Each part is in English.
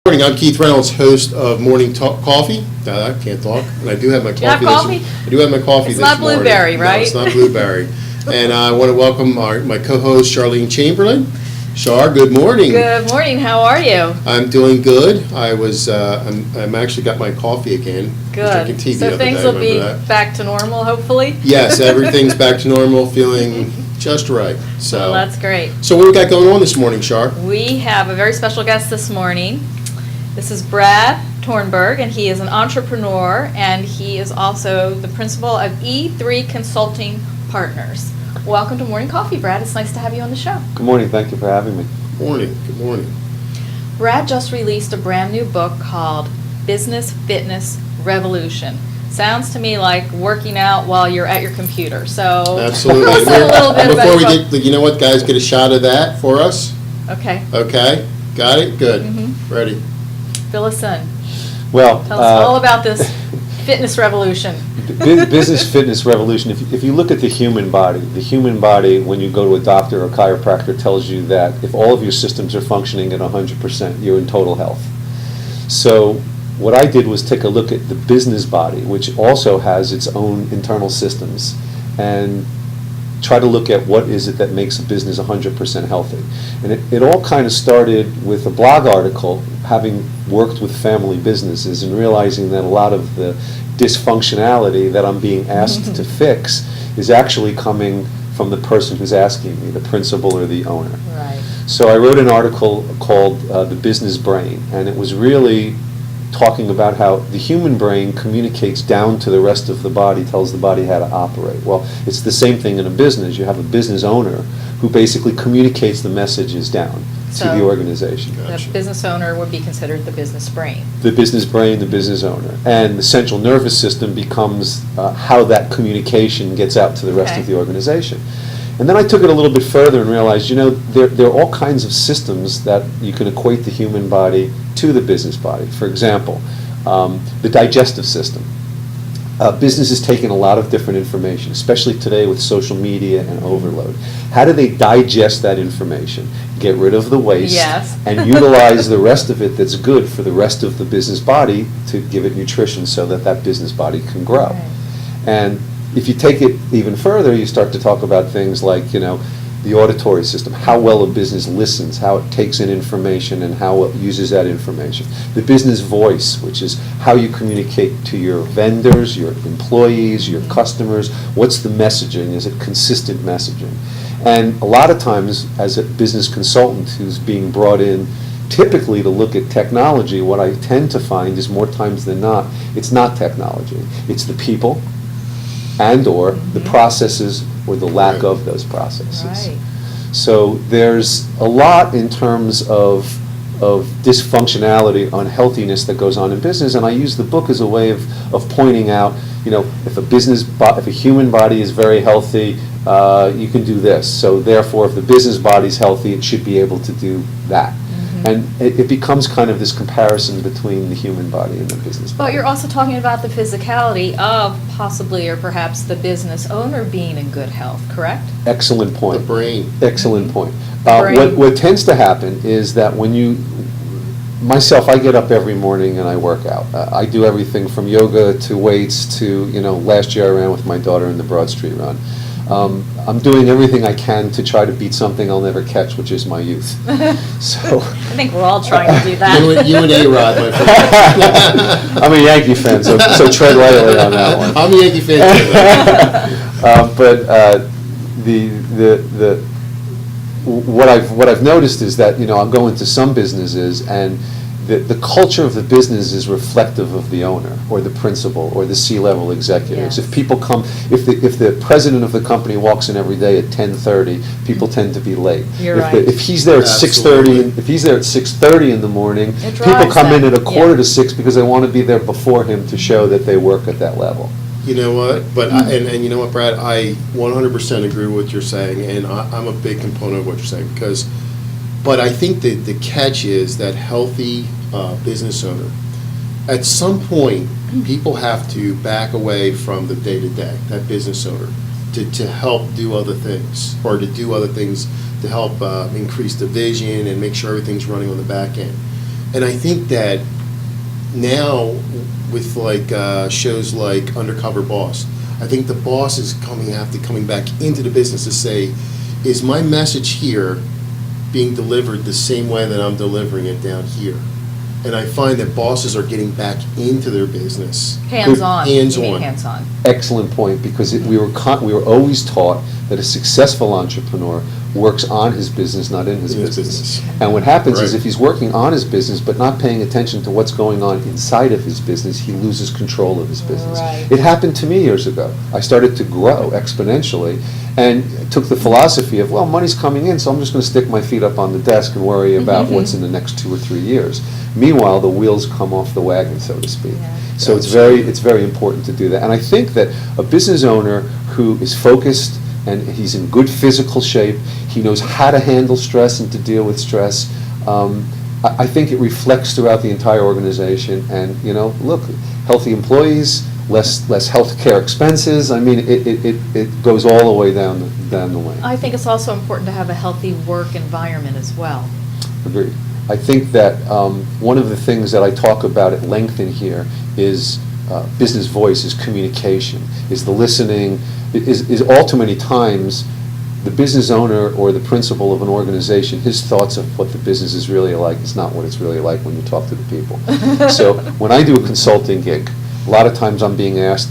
Morning, I'm Keith Reynolds, host of Morning Coffee. I can't talk, and I do have my coffee. Coffee? I do have my coffee it's this morning. It's not blueberry, right? No, it's not blueberry. And I want to welcome my co-host, Charlene Chamberlain. Char, good morning. Good morning. How are you? I'm doing good. I'm actually got my coffee again. Good. So things will be back to normal, hopefully? Yes, everything's back to normal, feeling just right. So well, that's great. So what we got going on this morning, Char? We have a very special guest this morning. This is Brad Tornberg, and he is an entrepreneur, and he is also the principal of E3 Consulting Partners. Welcome to Morning Coffee, Brad. It's nice to have you on the show. Good morning. Thank you for having me. Good morning. Good morning. Brad just released a brand new book called Business Fitness Revolution. Sounds to me like working out while you're at your computer. So absolutely. Tell us a little bit before we about get, you know what, guys, get a shot of that for us. Okay. Okay. Got it. Good. Mm-hmm. Ready. Fill us in. Well, tell us all about this fitness revolution. Business fitness revolution. If you look at the human body, when you go to a doctor or chiropractor, tells you that if all of your systems are functioning at 100%, you're in total health. So what I did was take a look at the business body, which also has its own internal systems, and try to look at what is it that makes a business 100% healthy. And it all kind of started with a blog article, having worked with family businesses and realizing that a lot of the dysfunctionality that I'm being asked to fix is actually coming from the person who's asking me, the principal or the owner. Right. So I wrote an article called The Business Brain, and it was really talking about how the human brain communicates down to the rest of the body, tells the body how to operate. Well, it's the same thing in a business. You have a business owner who basically communicates the messages down to the organization. The business owner would be considered the business brain. The business brain, the business owner. And the central nervous system becomes how that communication gets out to the rest of the organization. And then I took it a little bit further and realized, there are all kinds of systems that you can equate the human body to the business body. For example, the digestive system. Business is taking a lot of different information, especially today with social media and overload. How do they digest that information, get rid of the waste, and utilize the rest of it that's good for the rest of the business body to give it nutrition so that that business body can grow? Right. And if you take it even further, you start to talk about things like, the auditory system, how well a business listens, how it takes in information and how it uses that information. The business voice, which is how you communicate to your vendors, your employees, your customers. What's the messaging? Is it consistent messaging? And a lot of times, as a business consultant who's being brought in typically to look at technology, what I tend to find is more times than not, it's not technology. It's the people and or the processes or the lack of those processes. Right. So there's a lot in terms of dysfunctionality, unhealthiness that goes on in business, and I use the book as a way of pointing out, if a human body is very healthy, you can do this. So therefore, if the business body is healthy, it should be able to do that. And it becomes kind of this comparison between the human body and the business body. But you're also talking about the physicality of possibly or perhaps the business owner being in good health, correct? Excellent point. The brain. Excellent point. What tends to happen is that when myself, I get up every morning and I work out. I do everything from yoga to weights to, last year I ran with my daughter in the Broad Street Run. I'm doing everything I can to try to beat something I'll never catch, which is my youth. So I think we're all trying to do that. You and A-Rod, my friend. I'm a Yankee fan, so tread lightly on that one. I'm a Yankee fan too. What I've noticed is that I'm going to some businesses and the culture of the business is reflective of the owner or the principal or the C-level executives. If people come, if the president of the company walks in every day at 10:30, people tend to be late. If he's there at 6:30, if he's there at 6:30 in the morning, people come in at a quarter to 6 because they want to be there before him to show that they work at that level. You know what? But and you know what, Brad? I 100% agree with what you're saying, and I'm a big component of what you're saying but I think that the catch is that healthy business owner, at some point, people have to back away from the day-to-day, that business owner, to help do other things, or to do other things to help increase the vision and make sure everything's running on the back end. And I think that now with like shows like Undercover Boss, I think the boss is coming back into the business to say, is my message here being delivered the same way that I'm delivering it down here? And I find that bosses are getting back into their business. Hands-on. You mean Hands-on. hands-on. Excellent point, because we were always taught that a successful entrepreneur works on his business, not in his In his business. business. And what happens is Right. if he's working on his business but not paying attention to what's going on inside of his business, he loses control of his business. Right. It happened to me years ago. I started to grow exponentially and took the philosophy of, well, money's coming in, so I'm just going to stick my feet up on the desk and worry about what's in the next 2 or 3 years. Meanwhile, the wheels come off the wagon, so to speak. Yeah. So it's very important to do that. And I think that a business owner who is focused and he's in good physical shape, he knows how to handle stress and to deal with stress. I think it reflects throughout the entire organization. And, look, healthy employees, less health care expenses. I mean, it goes all the way down the lane. I think it's also important to have a healthy work environment as well. Agreed. I think that one of the things that I talk about at length in here is business voice, is communication, is the listening, is all too many times the business owner or the principal of an organization, his thoughts of what the business is really like is not what it's really like when you talk to the people. So when I do a consulting gig, a lot of times I'm being asked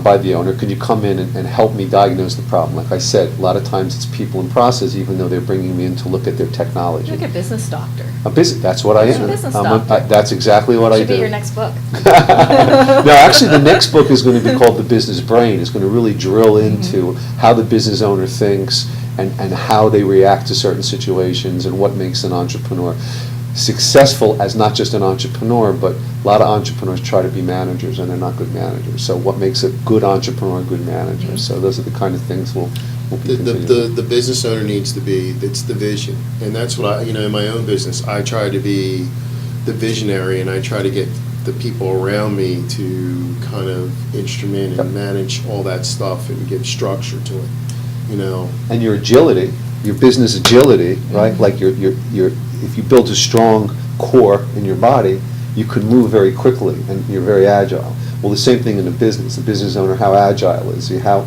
by the owner, could you come in and help me diagnose the problem? Like I said, a lot of times it's people in process, even though they're bringing me in to look at their technology. You're like a business doctor. That's what I You're am. a business doctor. That's exactly what I do. Should be your next book. No, actually, the next book is going to be called The Business Brain. It's going to really drill into how the business owner thinks and how they react to certain situations and what makes an entrepreneur successful as not just an entrepreneur, but a lot of entrepreneurs try to be managers and they're not good managers. So what makes a good entrepreneur a good manager? So those are the kind of things we'll be continuing. The business owner needs to be, it's the vision. And that's what I, in my own business, I try to be the visionary, and I try to get the people around me to kind of instrument and manage all that stuff and give structure to it, And your agility, your business agility, right? Like your if you build a strong core in your body, you can move very quickly and you're very agile. Well, the same thing in a business. The business owner, how agile is he? How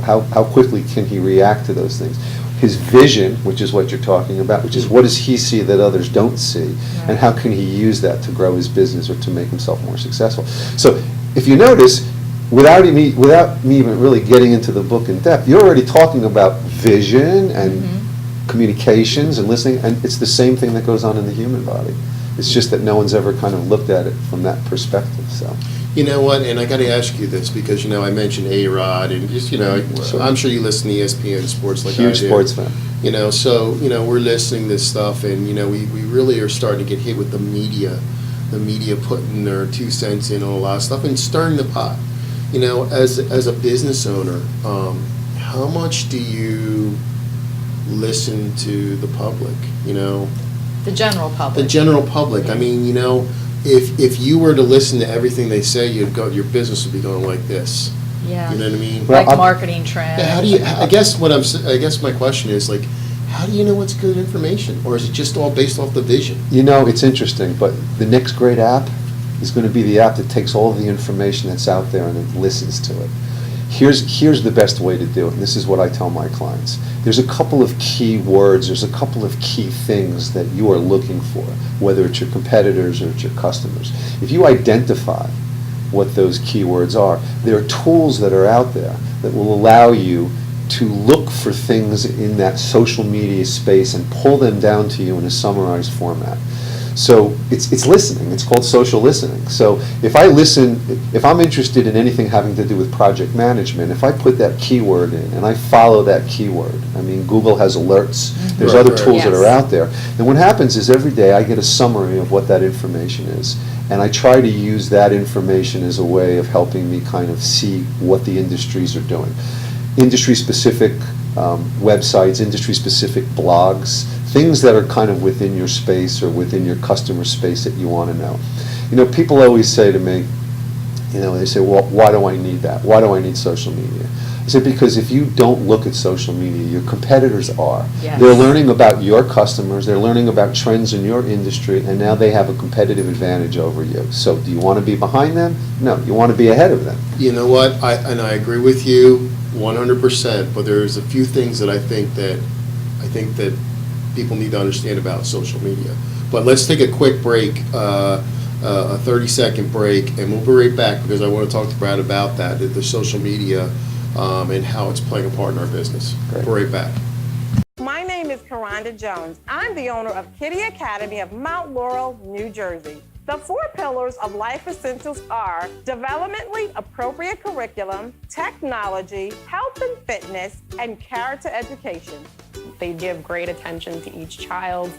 quickly can he react to those things? His vision, which is what you're talking about, which is what does he see that others don't see, and how can he use that to grow his business or to make himself more successful? So if you notice, without me even really getting into the book in depth, you're already talking about vision and communications and listening, and it's the same thing that goes on in the human body. It's just that no one's ever kind of looked at it from that perspective. So, You know what, and I got to ask you this because, I mentioned A-Rod and just, I'm sure you listen to ESPN Sports like I do. huge sports fan. So, we're listening to this stuff and, we really are starting to get hit with the media putting their 2 cents in on a lot of stuff and stirring the pot. As a business owner, how much do you listen to the public, The general public. The general public. I mean, if you were to listen to everything they say, your business would be going like this. Yeah. You know what I mean? Well, Like marketing trends. Yeah, how do you? I guess my question is like, how do you know what's good information, or is it just all based off the vision? It's interesting, but the next great app is going to be the app that takes all of the information that's out there and then listens to it. Here's the best way to do it, and this is what I tell my clients. There's a couple of key words, there's a couple of key things that you are looking for, whether it's your competitors or it's your customers. If you identify what those keywords are, there are tools that are out there that will allow you to look for things in that social media space and pull them down to you in a summarized format. So it's listening. It's called social listening. So if I'm interested in anything having to do with project management, if I put that keyword in and I follow that keyword, Google has alerts. There's other tools that are out there. And what happens is every day I get a summary of what that information is. And I try to use that information as a way of helping me kind of see what the industries are doing. Industry-specific websites, industry-specific blogs, things that are kind of within your space or within your customer space that you want to know. People always say to me, they say, well, why do I need that? Why do I need social media? I said, because if you don't look at social media, your competitors are. Yes. They're learning about your customers, they're learning about trends in your industry, and now they have a competitive advantage over you. So do you want to be behind them? No, you want to be ahead of them. You know what, I agree with you 100%, but there's a few things that I think that people need to understand about social media. But let's take a quick break, a 30-second break, and we'll be right back because I want to talk to Brad about that, the social media, and how it's playing a part in our business. Great. We're right back. My name is Karonda Jones. I'm the owner of Kitty Academy of Mount Laurel, New Jersey. The 4 pillars of life essentials are developmentally appropriate curriculum, technology, health and fitness, and character education. They give great attention to each child,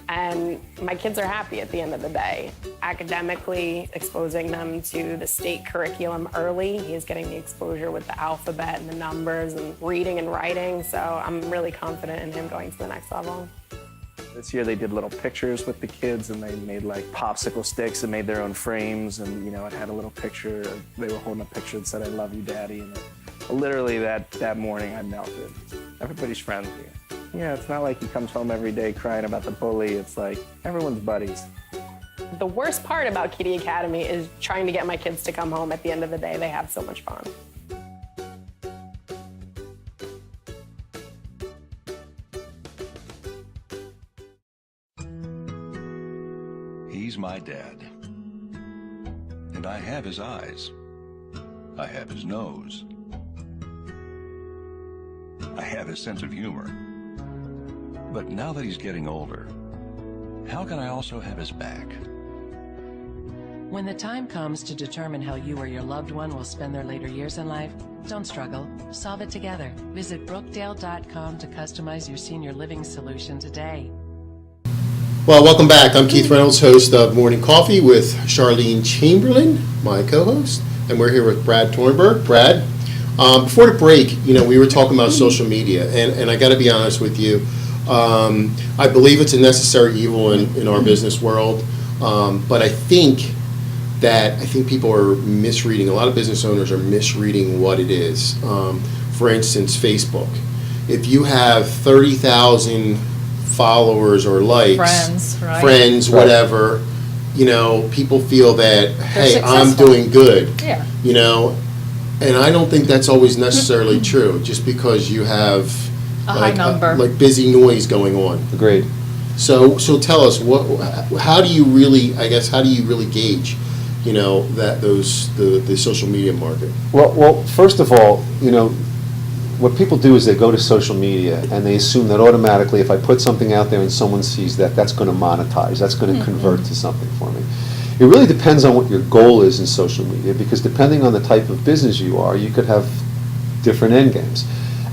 and my kids are happy at the end of the day. Academically, exposing them to the state curriculum early. He's getting the exposure with the alphabet and the numbers and reading and writing, so I'm really confident in him going to the next level. This year they did little pictures with the kids, and they made like popsicle sticks and made their own frames, and you know, it had a little picture. They were holding a picture that said, "I love you, Daddy," and literally that morning I melted. Everybody's friends here. Yeah, it's not like he comes home every day crying about the bully. It's like everyone's buddies. The worst part about Kitty Academy is trying to get my kids to come home at the end of the day. They have so much fun. He's my dad. And I have his eyes. I have his nose. I have his sense of humor. But now that he's getting older, how can I also have his back? When the time comes to determine how you or your loved one will spend their later years in life, don't struggle. Solve it together. Visit Brookdale.com to customize your senior living solution today. Well, welcome back. I'm Keith Reynolds, host of Morning Coffee with Charlene Chamberlain, my co-host, and we're here with Brad Tornberg. Brad, before the break, we were talking about social media, and I got to be honest with you. I believe it's a necessary evil in our business world, but I think people are misreading. A lot of business owners are misreading what it is. For instance, Facebook. If you have 30,000 followers or likes, friends, whatever, people feel that, hey, I'm doing good. Yeah. And I don't think that's always necessarily true, just because you have a high number, like busy noise going on. Agreed. So tell us, how do you really gauge, the social media market? Well, first of all, what people do is they go to social media and they assume that automatically if I put something out there and someone sees that, that's going to monetize, that's going to convert to something for me. It really depends on what your goal is in social media, because depending on the type of business you are, you could have different end games.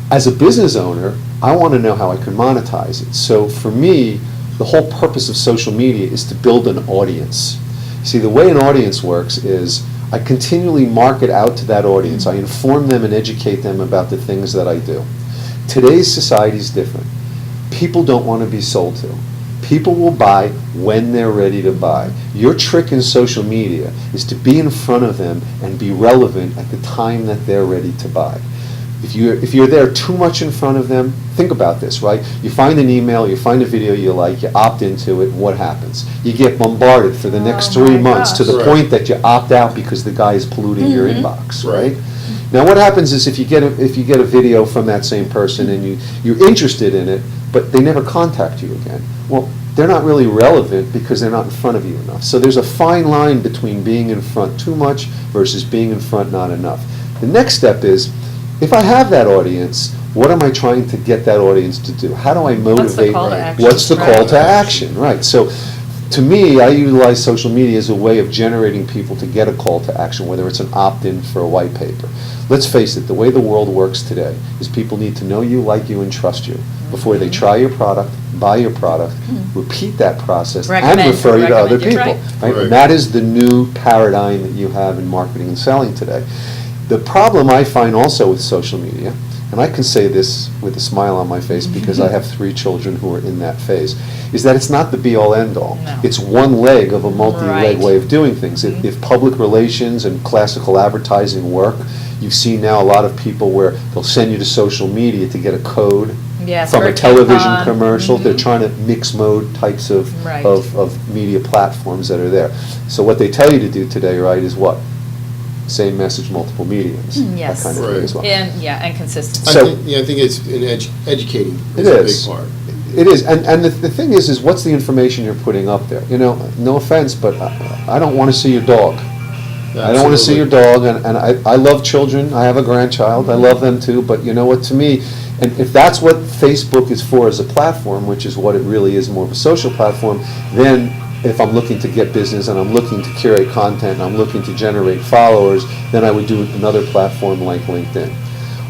As a business owner, I want to know how I can monetize it. So for me, the whole purpose of social media is to build an audience. See, the way an audience works is I continually market out to that audience. I inform them and educate them about the things that I do. Today's society is different. People don't want to be sold to. People will buy when they're ready to buy. Your trick in social media is to be in front of them and be relevant at the time that they're ready to buy. If you're there too much in front of them, think about this, right? You find an email, you find a video you like, you opt into it, and what happens? You get bombarded for the next 3 months to the point that you opt out because the guy is polluting your inbox, right? Now what happens is if you get a video from that same person and you're interested in it, but they never contact you again, well, they're not really relevant because they're not in front of you enough. So there's a fine line between being in front too much versus being in front not enough. The next step is, if I have that audience, what am I trying to get that audience to do? How do I motivate? What's the call to action? Right. So to me, I utilize social media as a way of generating people to get a call to action, whether it's an opt-in for a white paper. Let's face it, the way the world works today is people need to know you, like you, and trust you before they try your product, buy your product, repeat that process, and refer you to other people. Right? And that is the new paradigm that you have in marketing and selling today. The problem I find also with social media, and I can say this with a smile on my face because I have 3 children who are in that phase, is that it's not the be-all, end-all. No. It's one leg of a multi-leg Right. way of doing things. If public relations and classical advertising work, you've seen now a lot of people where they'll send you to social media to get a code Yes, from for a television coupon. commercial. They're trying to mix mode types of, Right. of media platforms that are there. So what they tell you to do today, right, is what? Same message, multiple mediums. Yes. That kind of thing Right. as well. And consistency. So- I think it's in educating It is a is. big part. It is, and the thing is what's the information you're putting up there? You know, no offense, but I don't want to see your dog. I don't want to see your dog, and I love children, I have a grandchild, I love them too, but you know what, to me, and if that's what Facebook is for as a platform, which is what it really is, more of a social platform, then if I'm looking to get business and I'm looking to curate content and I'm looking to generate followers, then I would do another platform like LinkedIn.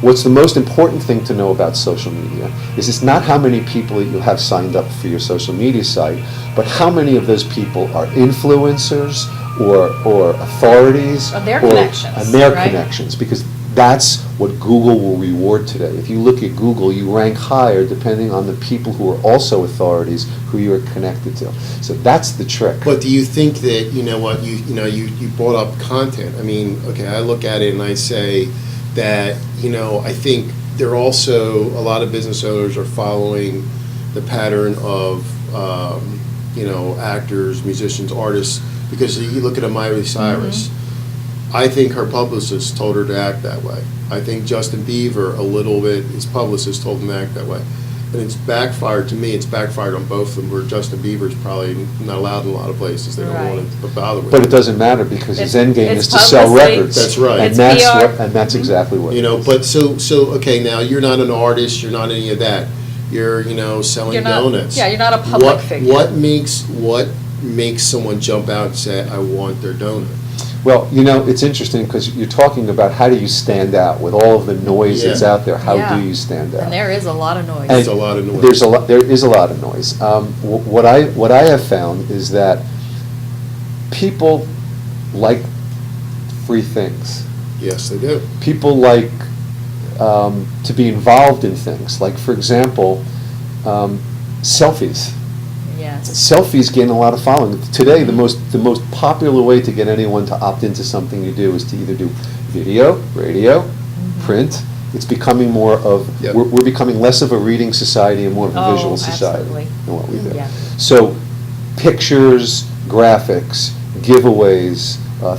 What's the most important thing to know about social media is it's not how many people that you have signed up for your social media site, but how many of those people are influencers or authorities. Or their connections, And their right? connections, because that's what Google will reward today. If you look at Google, you rank higher depending on the people who are also authorities who you are connected to. So that's the trick. But do you think that, you know what, you brought up content. I mean, okay, I look at it and I say that, I think there also, a lot of business owners are following the pattern of, actors, musicians, artists, because you look at a Miley Cyrus. I think her publicist told her to act that way. I think Justin Bieber, a little bit, his publicist told him to act that way. And it's backfired, to me, it's backfired on both of them, where Justin Bieber's probably not allowed in a lot of places. They don't want to bother with But him. it doesn't matter because his It's- end game it's is to sell publicity. records. That's right. And It's that's PR. what, and that's exactly what. it is. But so, okay, now, you're not an artist, you're not any of that. You're, selling You're not- donuts. yeah, you're not a public figure. What makes someone jump out and say, I want their donut? Well, it's interesting because you're talking about how do you stand out with all of the noise that's Yeah. out there. How Yeah. do you stand out? And there is a lot of noise. There's a lot of noise. There is a lot of noise. What I have found is that people like free things. Yes, they do. People like to be involved in things. Like, for example, selfies. Yes. Selfies gain a lot of following. Today, the most popular way to get anyone to opt into something you do is to either do video, radio, print. It's becoming more of, Yep. we're becoming less of a reading society and more of a Oh, visual society absolutely. in what we do. Yeah. So pictures, graphics, giveaways,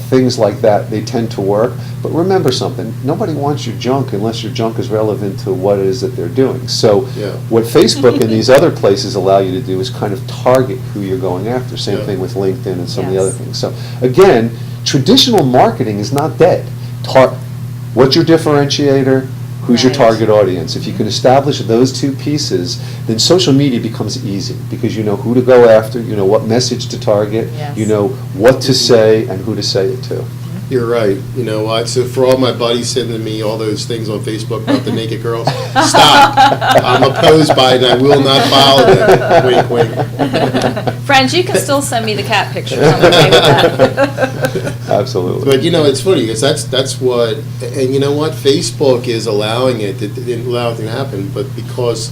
things like that, they tend to work. But remember something, nobody wants your junk unless your junk is relevant to what it is that they're doing. So Yeah. what Facebook and these other places allow you to do is kind of target who you're going after. Same Yeah. thing with LinkedIn and some of the Yes. other things. So again, traditional marketing is not dead. What's your differentiator? Who's your Right. target audience? If you can establish those two pieces, then social media becomes easy because you know who to go after, you know what message to target, Yes. you know what to say and who to say it to. You're right. You know what? So for all my buddies sending me all those things on Facebook about the naked girls, stop. I'm opposed by it and I will not follow them. Wink, wink. Friends, you can still send me the cat pictures. I'm okay with that. Absolutely. But it's funny because that's what, and you know what? Facebook is allowing it to allow it to happen, but because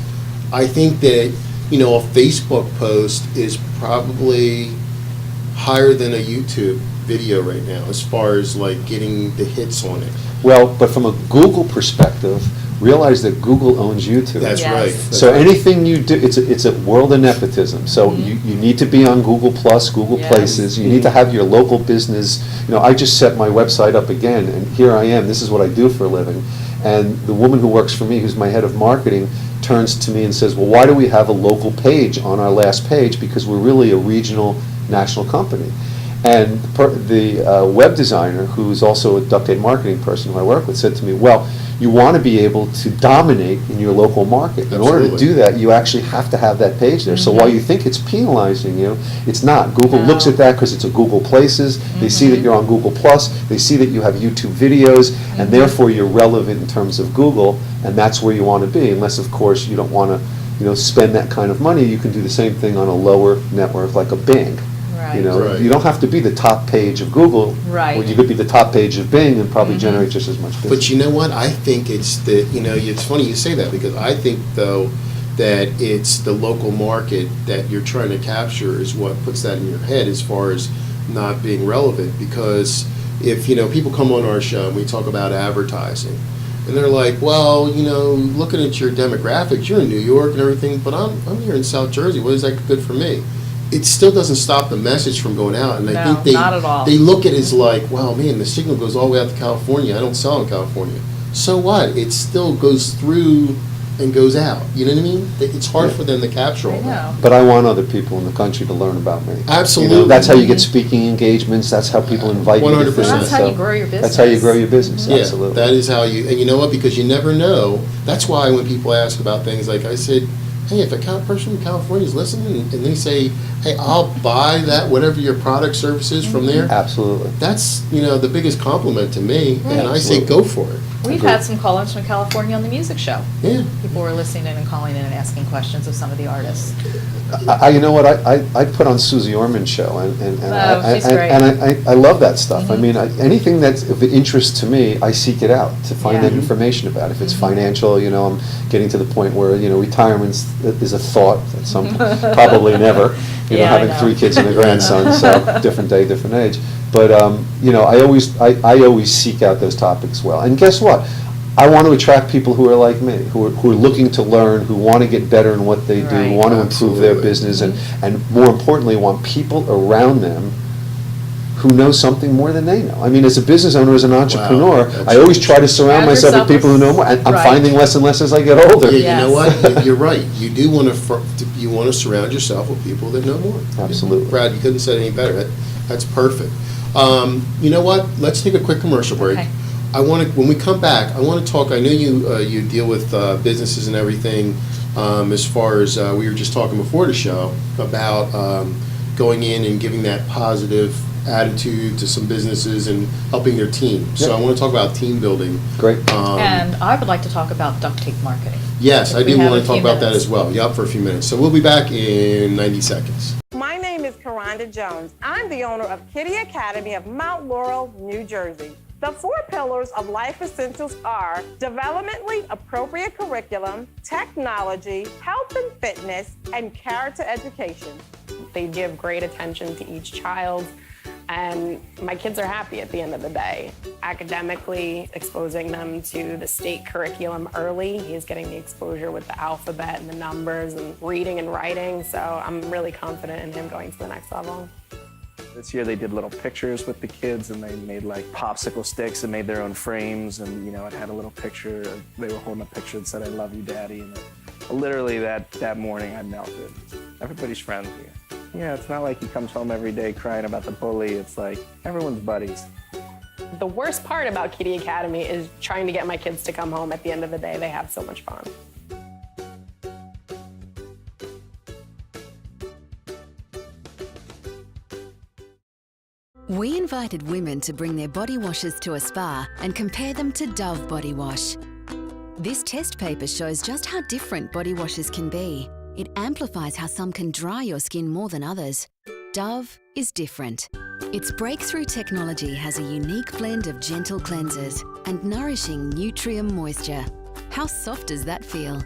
I think that a Facebook post is probably higher than a YouTube video right now as far as like getting the hits on it. Well, but from a Google perspective, realize that Google owns YouTube. That's Yes. right. That's So right. anything you do, it's a world of nepotism. So you need to be on Google Plus, Google Yes. Places. You need to have your local business. I just set my website up again, and here I am. This is what I do for a living. And the woman who works for me, who's my head of marketing, turns to me and says, "Well, why do we have a local page on our last page? Because we're really a regional, national company." And the web designer, who's also a duct tape marketing person who I work with, said to me, "Well, you want to be able to dominate in your local market. In order to Absolutely. do that, you actually have to have that page there. So while you think it's penalizing you, it's not. Google looks at that because it's a Google Places. They see that you're on Google Plus. They see that you have YouTube videos, and therefore you're relevant in terms of Google, and that's where you want to be. Unless, of course, you don't want to, spend that kind of money. You can do the same thing on a lower network like a Bing. Right. You know, Right. you don't have to be the top page of Google. Right. Or you could be the top page of Bing and probably generate just as much business. But you know what? I think it's it's funny you say that, because I think, though, that it's the local market that you're trying to capture is what puts that in your head as far as not being relevant. Because if, people come on our show and we talk about advertising, and they're like, well, looking at your demographics, you're in New York and everything, but I'm here in South Jersey. What is that good for me? It still doesn't stop the message from going out. And I think not at all. they look at it as like, well, man, the signal goes all the way out to California. I don't sell in California. So what? It still goes through and goes out. You know what I mean? It's hard for them to capture all I that. know. But I want other people in the country to learn about me. Absolutely. That's how you get speaking engagements. That's how people invite you to 100%. things. That's how you So grow your That's how you business. grow your business. Yeah, Absolutely. that is how you, and you know what? Because you never know. That's why when people ask about things, like I said, hey, if a person in California is listening and they say, hey, I'll buy that, whatever your product service is from there, Absolutely. that's, the biggest compliment to me. And I say, Absolutely. go for it. We've had some callers from California on the music show. Yeah. People were listening in and calling in and asking questions of some of the artists. You know what? I put on Susie Orman's show, and she's great. I love that stuff. I mean, anything that's of interest to me, I seek it out to find Yeah. that information about. If it's financial, I'm getting to the point where retirement is a thought at some point, probably never. Yeah, I Having know. 3 kids and a grandson, so different day, different age. But I always seek out those topics well. And guess what? I want to attract people who are like me, who are looking to learn, who want to get better in what they do, Right. want to improve their Absolutely. business, and more importantly, want people around them who know something more than they know. I mean, as a business owner, as an entrepreneur, That's I always try to surround Surround myself with yourself people who know with- more, and I'm Right. finding less and less as I get older. Yeah, you know Yes. what? You're right. You do want to surround yourself with people that know more. Absolutely. Brad, you couldn't say it any better. That's perfect. You know what? Let's take a quick commercial break. Okay. When we come back, I want to talk. I know you deal with businesses and everything. As far as we were just talking before the show about going in and giving that positive attitude to some businesses and helping their team. So Yep. I want to talk about team building. Great. And I would like to talk about duct tape marketing. Yes, I If we do have want a to talk few about that minutes. as well. Yup, for a few minutes. So we'll be back in 90 seconds. My name is Karonda Jones. I'm the owner of Kitty Academy of Mount Laurel, New Jersey. The 4 pillars of life essentials are developmentally appropriate curriculum, technology, health and fitness, and character education. They give great attention to each child, and my kids are happy at the end of the day. Academically, exposing them to the state curriculum early, he's getting the exposure with the alphabet and the numbers and reading and writing, so I'm really confident in him going to the next level. This year they did little pictures with the kids, and they made like popsicle sticks and made their own frames, and it had a little picture. They were holding a picture that said, "I love you, Daddy," and literally that morning I melted. Everybody's friends here. Yeah, it's not like he comes home every day crying about the bully. It's like everyone's buddies. The worst part about Kitty Academy is trying to get my kids to come home at the end of the day. They have so much fun. We invited women to bring their body washes to a spa and compare them to Dove body wash. This test paper shows just how different body washes can be. It amplifies how some can dry your skin more than others. Dove is different. Its breakthrough technology has a unique blend of gentle cleansers and nourishing Nutrient moisture. How soft does that feel?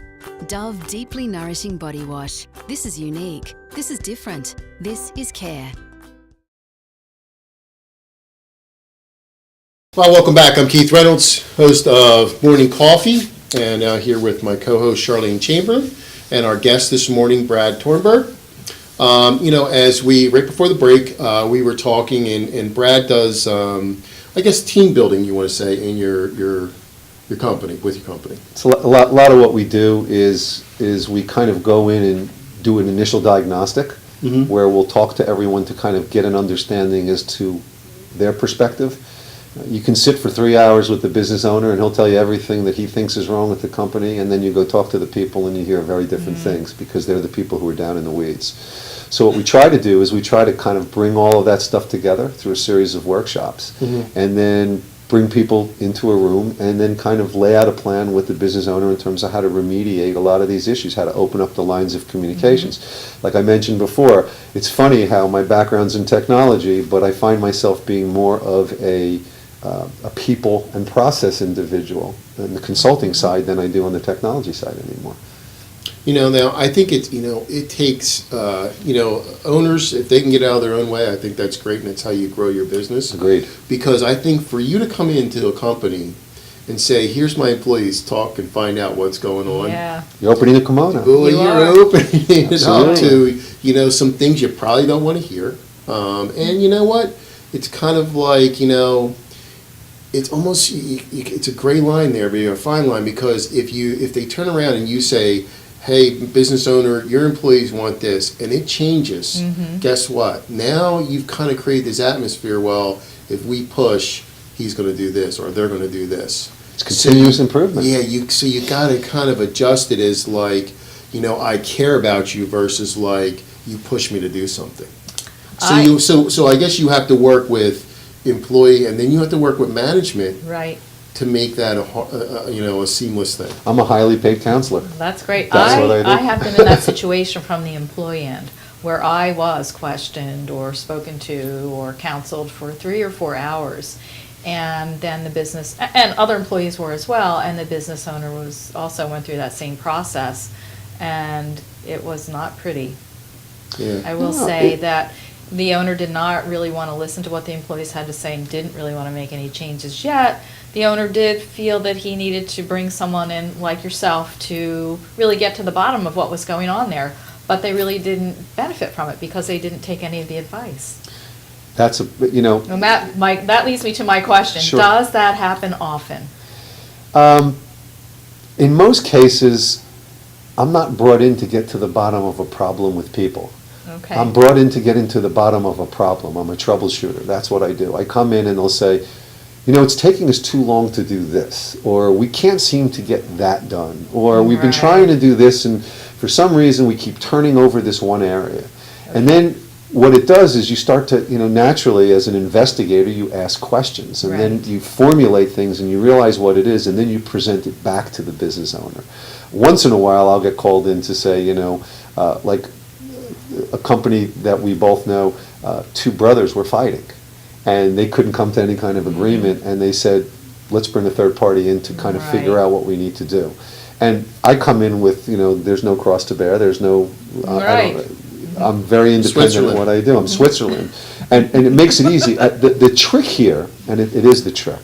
Dove Deeply Nourishing Body Wash. This is unique. This is different. This is care. Well, welcome back. I'm Keith Reynolds, host of Morning Coffee, and here with my co-host Charlene Chamberlain and our guest this morning, Brad Tornberg. As right before the break, we were talking, and Brad does, I guess, team building, you want to say, in your company, with your company. It's a lot of what we do is we kind of go in and do an initial diagnostic, where we'll talk to everyone to kind of get an understanding as to their perspective. You can sit for 3 hours with the business owner and he'll tell you everything that he thinks is wrong with the company, and then you go talk to the people and you hear very different things because they're the people who are down in the weeds. So what we try to do is we try to kind of bring all of that stuff together through a series of workshops, and then bring people into a room and then kind of lay out a plan with the business owner in terms of how to remediate a lot of these issues, how to open up the lines of communications. Like I mentioned before, it's funny how my background's in technology, but I find myself being more of a people and process individual on the consulting side than I do on the technology side anymore. Now, I think it takes, owners, if they can get out of their own way, I think that's great, and that's how you grow your business. Agreed. Because I think for you to come into a company and say, here's my employees, talk and find out what's going on. Yeah. You're opening a kimono. Well, You you're are. opening it up Absolutely. to, some things you probably don't want to hear. And you know what? It's kind of like, it's almost, it's a gray line there, but a fine line, because if they turn around and you say, hey, business owner, your employees want this, and it changes, guess what? Now you've kind of created this atmosphere, well, if we push, he's going to do this, or they're going to do this. It's continuous improvement. Yeah, so you got to kind of adjust it as like, I care about you versus like, you push me to do something. So I guess you have to work with employee, and then you have to work with management Right. to make that a seamless thing. I'm a highly paid counselor. That's great. That's what I do. I have been in that situation from the employee end, where I was questioned or spoken to or counseled for 3 or 4 hours. And then the business, and other employees were as well, and the business owner also went through that same process. And it was not pretty. Yeah. I will say that the owner did not really want to listen to what the employees had to say and didn't really want to make any changes yet. The owner did feel that he needed to bring someone in like yourself to really get to the bottom of what was going on there, but they really didn't benefit from it because they didn't take any of the advice. That's And that leads me to my question. Sure. Does that happen often? In most cases, I'm not brought in to get to the bottom of a problem with people. Okay. I'm brought in to get into the bottom of a problem. I'm a troubleshooter. That's what I do. I come in and they'll say, it's taking us too long to do this, or we can't seem to get that done, or we've been Right. trying to do this and for some reason we keep turning over this one area. And then what it does is you start to, naturally as an investigator, you ask questions and then Right. you formulate things and you realize what it is and then you present it back to the business owner. Once in a while I'll get called in to say, like a company that we both know, 2 brothers were fighting and they couldn't come to any kind of agreement and they said, let's bring a third party in to kind of figure Right. out what we need to do. And I come in with, there's no cross to bear, there's no, I'm very independent of what I do. I'm Switzerland. And it makes it easy. The trick here, and it is the trick,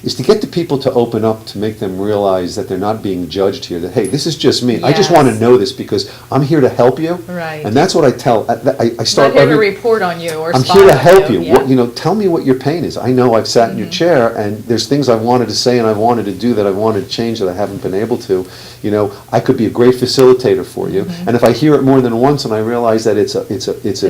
is to get the people to open up, to make them realize that they're not being judged here, that, hey, this is just me. I just want to Yes. know this because I'm here to help you. Right. And that's what I tell, I start Not here to every... report on you or I'm spy here to on help you. Yeah. What, tell me what your pain is. I know I've sat in your chair and there's things I've wanted to say and I've wanted to do that I've wanted to change that I haven't been able to. I could be a great facilitator for you. And if I hear it more than once and I realize that it's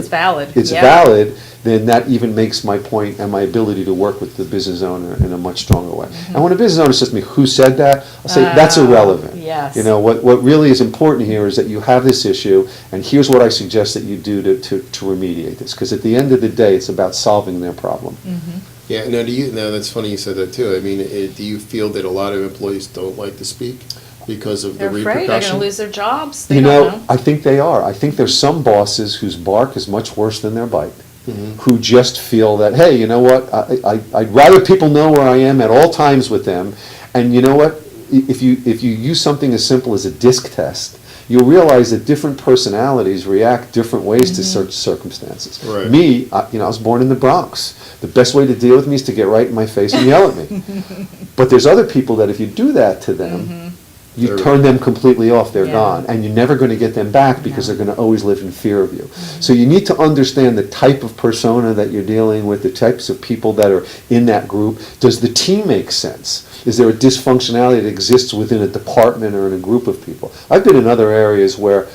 valid. it's Yeah. valid, then that even makes my point and my ability to work with the business owner in a much stronger way. And when a business owner says to me, who said that? I'll say, that's irrelevant. Yes. What really is important here is that you have this issue, and here's what I suggest that you do to remediate this. Because at the end of the day, it's about solving their problem. Yeah, that's funny you said that too. I mean, do you feel that a lot of employees don't like to speak because of They're the afraid they're repercussion? going to lose their jobs. They don't know. I think they are. I think there's some bosses whose bark is much worse than their bite. Who just feel that, hey, you know what, I'd rather people know where I am at all times with them, and you know what, if you use something as simple as a disc test, you'll realize that different personalities react different ways to certain circumstances. Right. Me, I was born in the Bronx. The best way to deal with me is to get right in my face and yell at me. But there's other people that if you do that to them, you turn them completely off, they're Yeah. gone. And you're never going to get them back because they're going to always live in fear of you. So you need to understand the type of persona that you're dealing with, the types of people that are in that group. Does the team make sense? Is there a dysfunctionality that exists within a department or in a group of people? I've been in other areas where,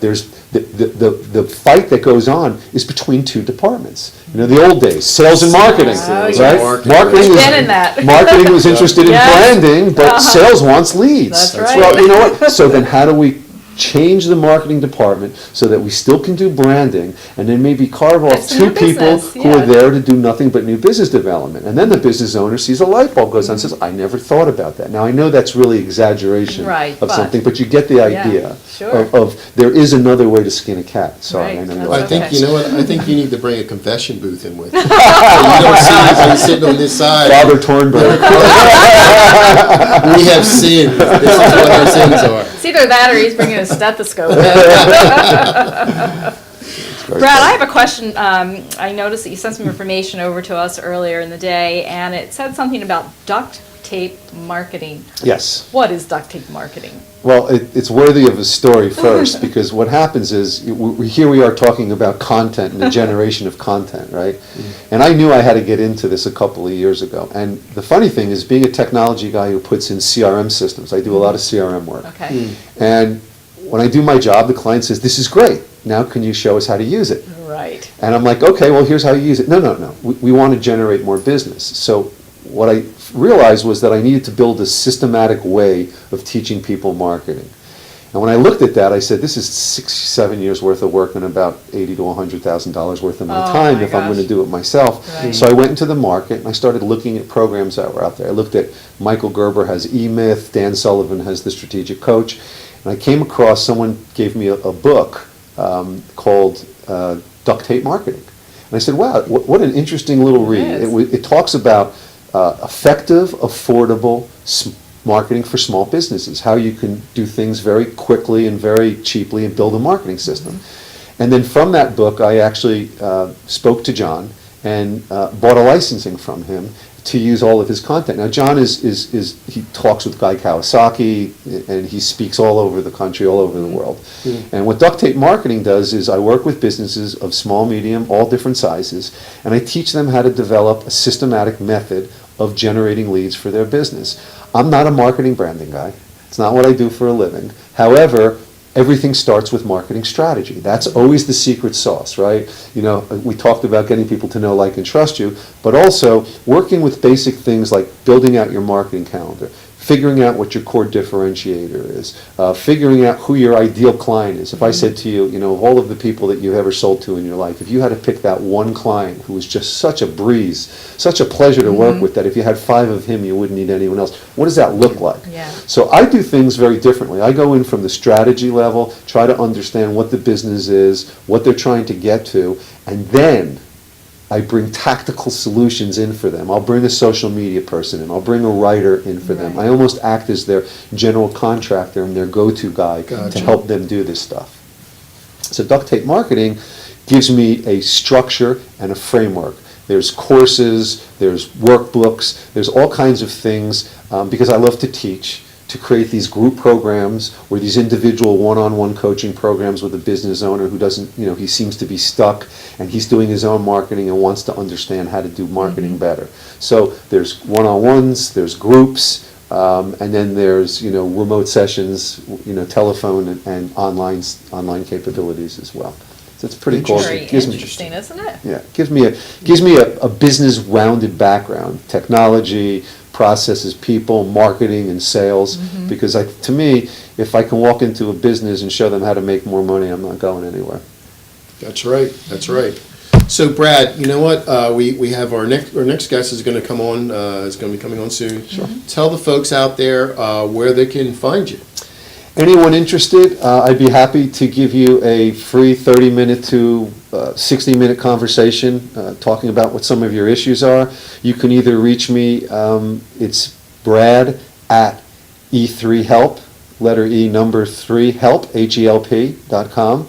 there's the fight that goes on is between 2 departments. The old days, sales and marketing, Oh, right? yes. Marketing I've was, been in that. marketing was interested in Yes. branding, but sales wants leads. That's right. Well, you know what? So then how do we change the marketing department so that we still can do branding, and then maybe carve off That's the 2 new people business, who are yeah. there to do nothing but new business development. And then the business owner sees a light bulb goes on and says, I never thought about that. Now, I know that's really exaggeration Right, of but- something, but you get the Yeah, idea sure. of there is another way to skin a cat. Sorry, Right, I know that's you Well, I like think, okay. you know what, I think you need to bring a confession booth in with you. So you don't see anybody sitting on this side. Father Tornberg. We have sinned. This is what our sins are. It's either that or he's bringing a stethoscope in. Brad, I have a question. I noticed that you sent some information over to us earlier in the day, and it said something about duct tape marketing. Yes. What is duct tape marketing? Well, it's worthy of a story first, because what happens is, here we are talking about content and the generation of content, right? And I knew I had to get into this a couple of years ago. And the funny thing is, being a technology guy who puts in CRM systems, I do a lot of CRM work. Okay. And when I do my job, the client says, this is great. Now can you show us how to use it? Right. And I'm like, okay, well, here's how you use it. No. We want to generate more business. So what I realized was that I needed to build a systematic way of teaching people marketing. And when I looked at that, I said, this is 6-7 years worth of work and about $80,000 to $100,000 worth of my Oh, time my if I'm going to gosh. do it myself. Right. So I went into the market and I started looking at programs that were out there. I looked at Michael Gerber has E-Myth, Dan Sullivan has The Strategic Coach, and I came across, someone gave me a book called Duct Tape Marketing. And I said, wow, what an interesting little read. is. It talks about effective, affordable marketing for small businesses, how you can do things very quickly and very cheaply and build a marketing system. And then from that book, I actually spoke to John and bought a licensing from him to use all of his content. Now, John he talks with Guy Kawasaki, and he speaks all over the country, all over the world. And what Duct Tape Marketing does is I work with businesses of small, medium, all different sizes, and I teach them how to develop a systematic method of generating leads for their business. I'm not a marketing branding guy. It's not what I do for a living. However, everything starts with marketing strategy. That's always the secret sauce, right? You know, we talked about getting people to know, like, and trust you, but also working with basic things like building out your marketing calendar, figuring out what your core differentiator is, figuring out who your ideal client is. If I said to you, you know, of all of the people that you've ever sold to in your life, if you had to pick that one client who was just such a breeze, such a pleasure to work with, that if you had 5 of him, you wouldn't need anyone else, what does that look like? Yeah. So I do things very differently. I go in from the strategy level, try to understand what the business is, what they're trying to get to, and then I bring tactical solutions in for them. I'll bring a social media person in. I'll bring a writer in for them. Right. I almost act as their general contractor and their go-to guy to Gotcha. help them do this stuff. So Duct Tape Marketing gives me a structure and a framework. There's courses, there's workbooks, there's all kinds of things, because I love to teach, to create these group programs or these individual one-on-one coaching programs with a business owner who doesn't, you know, he seems to be stuck and he's doing his own marketing and wants to understand how to do marketing better. So there's one-on-ones, there's groups, and then there's, you know, remote sessions, you know, telephone and online capabilities as well. So it's pretty cool. Very It gives me- interesting, isn't it? yeah, gives me a business rounded background, technology, processes, people, marketing, and sales. Because to me, if I can walk into a business and show them how to make more money, I'm not going anywhere. That's right, that's right. So Brad, you know what, we have our next guest is going to come on, is going to be coming on soon. Sure. Tell the folks out there where they can find you. Anyone interested, I'd be happy to give you a free 30-minute to 60-minute conversation talking about what some of your issues are. You can either reach me, it's Brad at E3Help, letter E, number 3, help, HELP.com.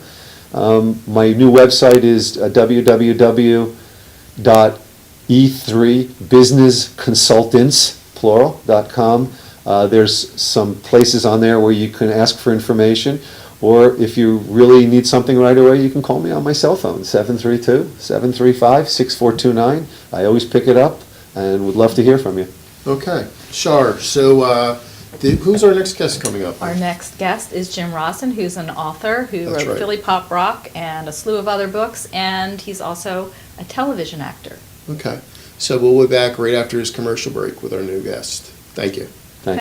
My new website is www.e3businessconsultants, plural.com. There's some places on there where you can ask for information, or if you really need something right away, you can call me on my cell phone, 732-735-6429. I always pick it up and would love to hear from you. Okay, Shar, so who's our next guest coming up? Our next guest is Jim Rawson, who's an author who That's wrote right. Philly Pop Rock and a slew of other books, and he's also a television actor. Okay, so we'll be back right after his commercial break with our new guest. Thank you.